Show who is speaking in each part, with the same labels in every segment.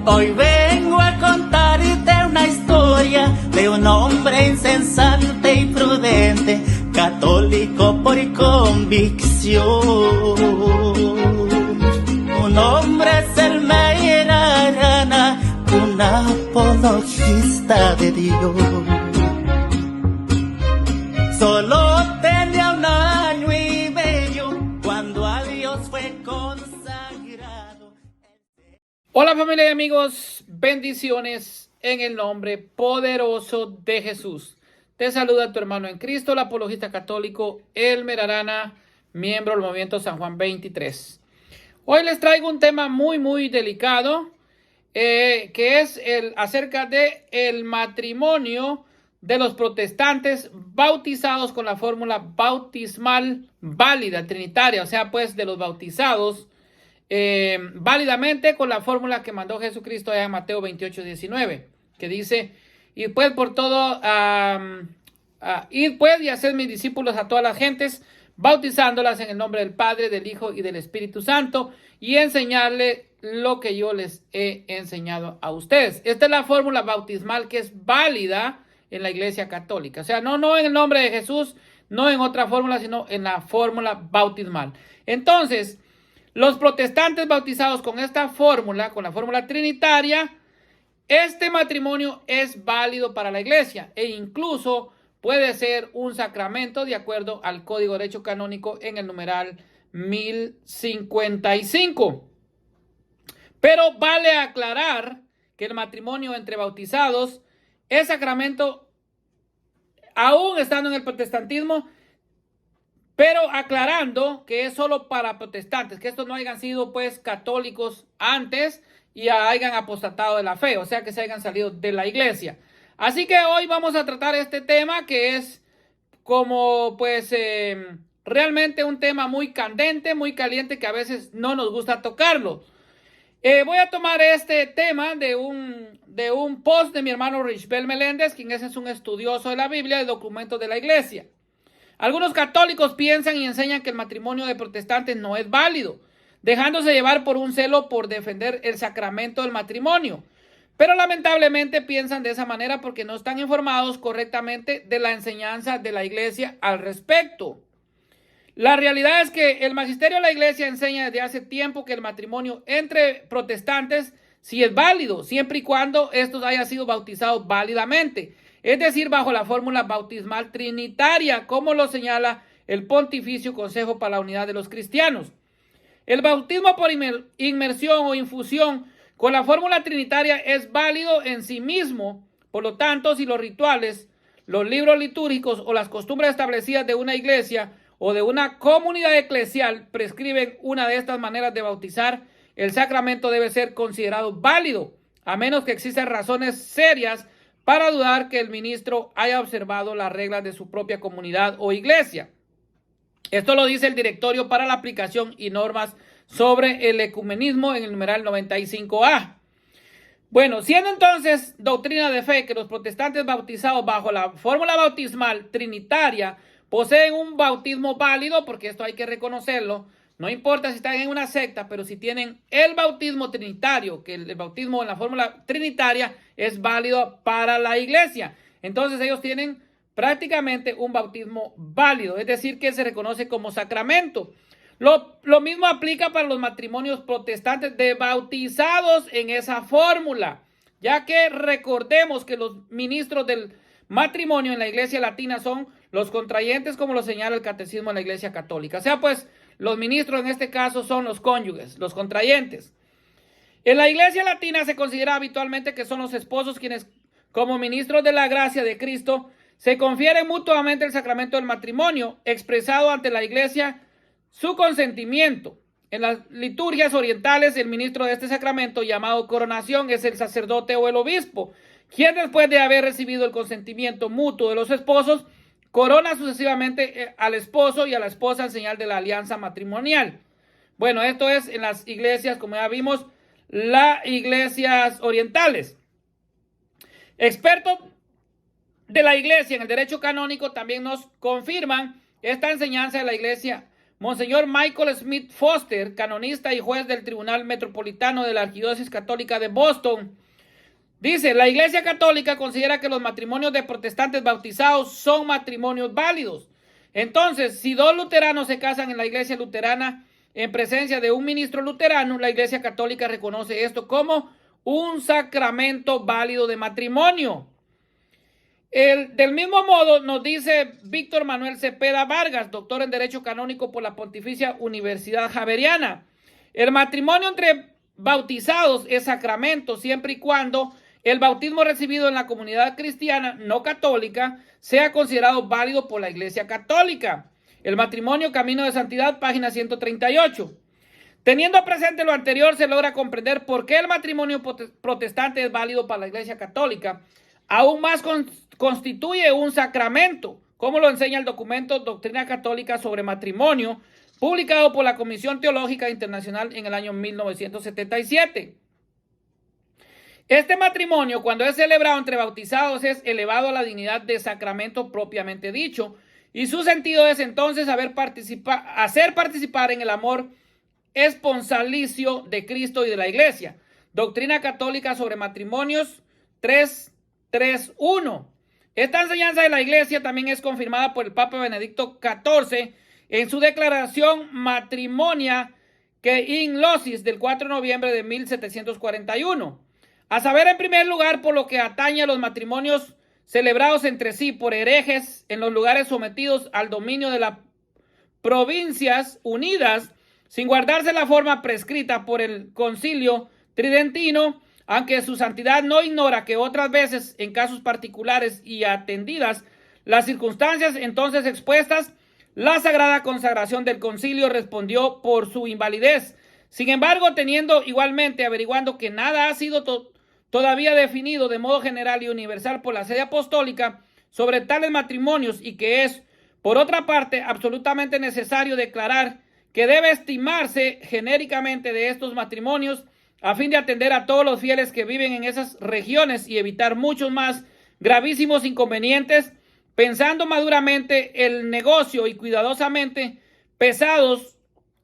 Speaker 1: Hoy vengo a contarte una historia de un hombre insensante y prudente, católico por convicción. Un hombre es el Meyer Arana, un apologista de Dios. Solo tenía 1 año y medio cuando a Dios fue consagrado.
Speaker 2: Hola familia y amigos, bendiciones en el nombre poderoso de Jesús. Te saluda tu hermano en Cristo, el apologista católico Elmer Arana, miembro del Movimiento San Juan 23. Hoy les traigo un tema muy delicado, que es acerca de el matrimonio de los protestantes bautizados con la fórmula bautismal válida, trinitaria, o sea, pues de los bautizados válidamente con la fórmula que mandó Jesucristo allá en Mateo 28:19, que dice: id pues por todo, id pues y haced mis discípulos a todas las gentes, bautizándolas en el nombre del Padre, del Hijo y del Espíritu Santo, y enseñarle lo que yo les he enseñado a ustedes. Esta es la fórmula bautismal que es válida en la Iglesia Católica. O sea, no en el nombre de Jesús, no en otra fórmula, sino en la fórmula bautismal. Entonces, los protestantes bautizados con esta fórmula, con la fórmula trinitaria, este matrimonio es válido para la Iglesia e incluso puede ser un sacramento de acuerdo al Código de Derecho Canónico en el numeral 1055. Pero vale aclarar que el matrimonio entre bautizados es sacramento aún estando en el protestantismo, pero aclarando que es solo para protestantes, que estos no hayan sido pues católicos antes y hayan apostatado de la fe, o sea que se hayan salido de la iglesia. Así que hoy vamos a tratar este tema que es como pues realmente un tema muy candente, muy caliente, que a veces no nos gusta tocarlo. Voy a tomar este tema de un post de mi hermano Richbel Meléndez, quien es un estudioso de la Biblia y documentos de la iglesia. Algunos católicos piensan y enseñan que el matrimonio de protestantes no es válido, dejándose llevar por un celo por defender el sacramento del matrimonio. Pero lamentablemente piensan de esa manera porque no están informados correctamente de la enseñanza de la iglesia al respecto. La realidad es que el magisterio de la iglesia enseña desde hace tiempo que el matrimonio entre protestantes sí es válido, siempre y cuando estos hayan sido bautizados válidamente, es decir, bajo la fórmula bautismal trinitaria, como lo señala el Pontificio Consejo para la Unidad de los Cristianos. El bautismo por inmersión o infusión con la fórmula trinitaria es válido en sí mismo. Por lo tanto, si los rituales, los libros litúrgicos o las costumbres establecidas de una iglesia o de una comunidad eclesial prescriben una de estas maneras de bautizar, el sacramento debe ser considerado válido, a menos que existan razones serias para dudar que el ministro haya observado las reglas de su propia comunidad o iglesia. Esto lo dice el Directorio para la Aplicación y Normas sobre el Ecumenismo en el numeral 95A. Bueno, siendo entonces doctrina de fe que los protestantes bautizados bajo la fórmula bautismal trinitaria poseen un bautismo válido, porque esto hay que reconocerlo, no importa si están en una secta, pero si tienen el bautismo trinitario, que el bautismo en la fórmula trinitaria es válido para la iglesia. Entonces ellos tienen prácticamente un bautismo válido, es decir, que se reconoce como sacramento. Lo mismo aplica para los matrimonios protestantes de bautizados en esa fórmula, ya que recordemos que los ministros del matrimonio en la iglesia latina son los contrayentes, como lo señala el catecismo en la iglesia católica. O sea, pues, los ministros en este caso son los cónyuges, los contrayentes. En la iglesia latina se considera habitualmente que son los esposos quienes, como ministros de la gracia de Cristo, se confieren mutuamente el sacramento del matrimonio, expresado ante la iglesia su consentimiento. En las liturgias orientales, el ministro de este sacramento, llamado coronación, es el sacerdote o el obispo, quien después de haber recibido el consentimiento mutuo de los esposos, corona sucesivamente al esposo y a la esposa en señal de la alianza matrimonial. Bueno, esto es en las iglesias, como ya vimos, las iglesias orientales. Expertos de la iglesia en el derecho canónico también nos confirman esta enseñanza de la iglesia Monseñor Michael Smith Foster, canonista y juez del Tribunal Metropolitano de la Arquidiócesis Católica de Boston, dice: la Iglesia Católica considera que los matrimonios de protestantes bautizados son matrimonios válidos. Entonces, si dos luteranos se casan en la Iglesia luterana en presencia de un ministro luterano, la Iglesia Católica reconoce esto como un sacramento válido de matrimonio. Del mismo modo, nos dice Víctor Manuel Cepeda Vargas, doctor en Derecho Canónico por la Pontificia Universidad Javeriana: el matrimonio entre bautizados es sacramento siempre y cuando el bautismo recibido en la comunidad cristiana no católica sea considerado válido por la Iglesia Católica. El matrimonio, Camino de Santidad, página 138. Teniendo presente lo anterior, se logra comprender por qué el matrimonio protestante es válido para la Iglesia Católica. Aún más constituye un sacramento, como lo enseña el documento Doctrina Católica sobre Matrimonio, publicado por la Comisión Teológica Internacional en el año 1977. Este matrimonio, cuando es celebrado entre bautizados, es elevado a la dignidad de sacramento propiamente dicho, y su sentido es entonces hacer participar en el amor esponsalicio de Cristo y de la Iglesia. Doctrina Católica sobre Matrimonios 3.3.1. Esta enseñanza de la Iglesia también es confirmada por el Papa Benedicto XIV en su declaración Matrimonia que in Locis del 4 de noviembre de 1741. A saber, en primer lugar, por lo que atañe a los matrimonios celebrados entre sí por herejes en los lugares sometidos al dominio de las Provincias Unidas, sin guardarse la forma prescrita por el Concilio Tridentino, aunque su santidad no ignora que otras veces, en casos particulares y atendidas las circunstancias entonces expuestas, la sagrada consagración del concilio respondió por su invalidez. Sin embargo, teniendo igualmente averiguando que nada ha sido todavía definido de modo general y universal por la sede apostólica sobre tales matrimonios, y que es, por otra parte, absolutamente necesario declarar que debe estimarse genéricamente de estos matrimonios a fin de atender a todos los fieles que viven en esas regiones y evitar muchos más gravísimos inconvenientes, pensando maduramente el negocio y cuidadosamente pesados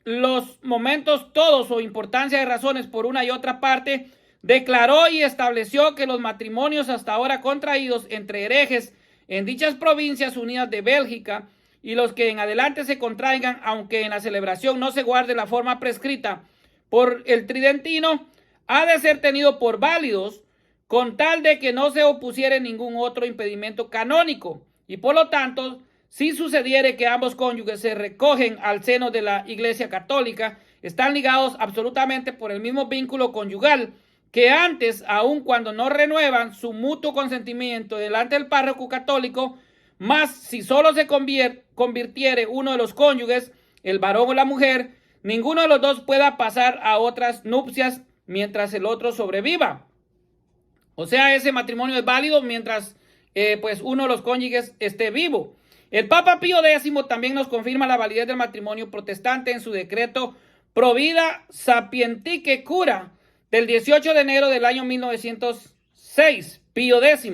Speaker 2: los momentos todos o importancia de razones por una y otra parte, declaró y estableció que los matrimonios hasta ahora contraídos entre herejes en dichas provincias unidas de Bélgica y los que en adelante se contraigan, aunque en la celebración no se guarde la forma prescrita por el Tridentino, ha de ser tenido por válidos con tal de que no se opusiere ningún otro impedimento canónico, y por lo tanto, si sucediere que ambos cónyuges se recogen al seno de la Iglesia Católica, están ligados absolutamente por el mismo vínculo conyugal que antes, aun cuando no renuevan su mutuo consentimiento delante del párroco católico, más si solo se convirtiere uno de los cónyuges, el varón o la mujer, ninguno de los dos pueda pasar a otras nupcias mientras el otro sobreviva. O sea, ese matrimonio es válido mientras pues uno de los cónyuges esté vivo. El Papa Pío X también nos confirma la validez del matrimonio protestante en su decreto Provida Sapientiae Cura del 18 de enero del año 1906, Pío X.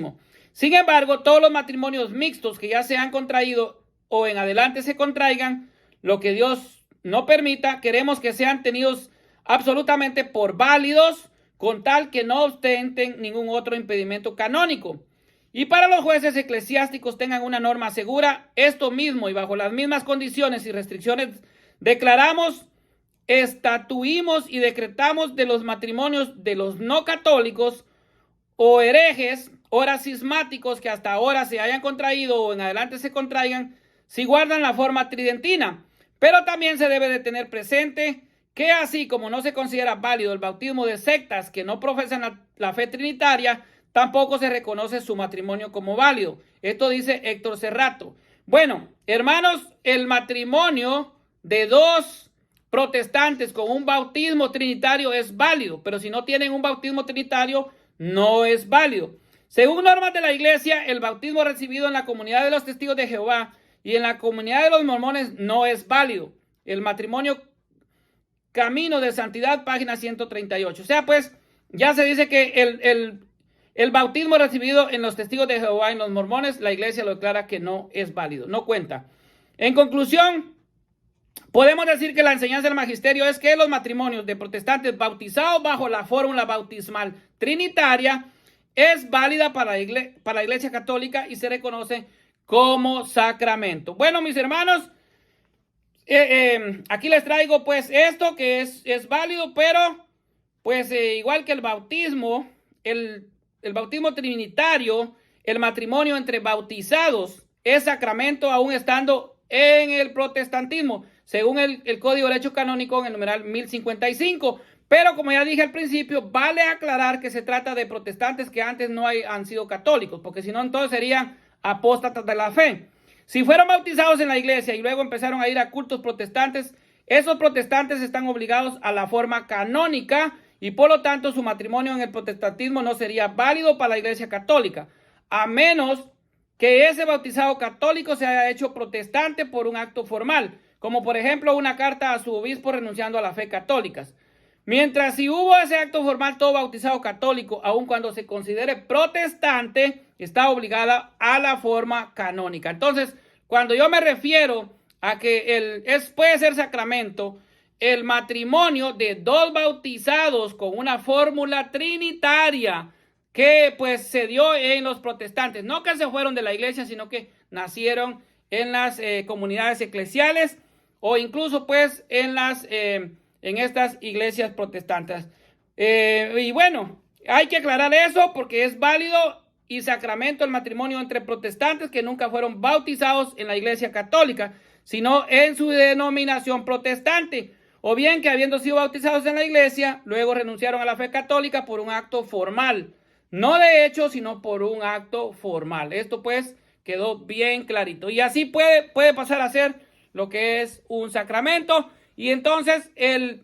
Speaker 2: Sin embargo, todos los matrimonios mixtos que ya se han contraído o en adelante se contraigan, lo que Dios no permita, queremos que sean tenidos absolutamente por válidos, con tal que no ostenten ningún otro impedimento canónico. Y para los jueces eclesiásticos tengan una norma segura, esto mismo y bajo las mismas condiciones y restricciones declaramos, estatuimos y decretamos de los matrimonios de los no católicos o herejes, ora cismáticos que hasta ahora se hayan contraído o en adelante se contraigan, si guardan la forma tridentina. Pero también se debe de tener presente que así como no se considera válido el bautismo de sectas que no profesan la fe trinitaria, tampoco se reconoce su matrimonio como válido. Esto dice Héctor Cerrato. Bueno, hermanos, el matrimonio de dos protestantes con un bautismo trinitario es válido, pero si no tienen un bautismo trinitario, no es válido. Según normas de la Iglesia, el bautismo recibido en la comunidad de los testigos de Jehová y en la comunidad de los mormones no es válido. El matrimonio Camino de Santidad, página 138. O sea, pues, ya se dice que el bautismo recibido en los testigos de Jehová y en los mormones, la Iglesia lo declara que no es válido, no cuenta. En conclusión, podemos decir que la enseñanza del magisterio es que los matrimonios de protestantes bautizados bajo la fórmula bautismal trinitaria es válida para la Iglesia Católica y se reconoce como sacramento. Bueno, mis hermanos, aquí les traigo pues esto que es válido, pero pues igual que el bautismo, el bautismo trinitario, el matrimonio entre bautizados es sacramento aún estando en el protestantismo, según el Código de Derecho Canónico en el numeral 1055. Pero como ya dije al principio, vale aclarar que se trata de protestantes que antes no han sido católicos, porque si no entonces serían apóstatas de la fe. Si fueron bautizados en la iglesia y luego empezaron a ir a cultos protestantes, esos protestantes están obligados a la forma canónica y por lo tanto su matrimonio en el protestantismo no sería válido para la Iglesia Católica, a menos que ese bautizado católico se haya hecho protestante por un acto formal, como por ejemplo una carta a su obispo renunciando a la fe católica. Mientras si hubo ese acto formal, todo bautizado católico, aun cuando se considere protestante, está obligada a la forma canónica. Entonces, cuando yo me refiero a que puede ser sacramento, el matrimonio de dos bautizados con una fórmula trinitaria que pues se dio en los protestantes, no que se fueron de la iglesia, sino que nacieron en las comunidades eclesiales o incluso pues en estas iglesias protestantes. Y bueno, hay que aclarar eso porque es válido y sacramento el matrimonio entre protestantes que nunca fueron bautizados en la iglesia católica, sino en su denominación protestante, o bien que habiendo sido bautizados en la iglesia, luego renunciaron a la fe católica por un acto formal, no de hecho, sino por un acto formal. Esto pues quedó bien clarito. Y así puede pasar a ser lo que es un sacramento. Y entonces el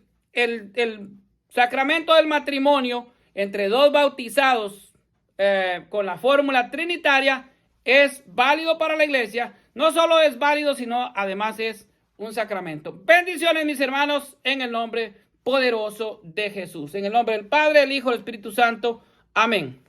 Speaker 2: sacramento del matrimonio entre dos bautizados con la fórmula trinitaria es válido para la iglesia. No solo es válido, sino además es un sacramento. Bendiciones, mis hermanos, en el nombre poderoso de Jesús. En el nombre del Padre, el Hijo, el Espíritu Santo. Amén.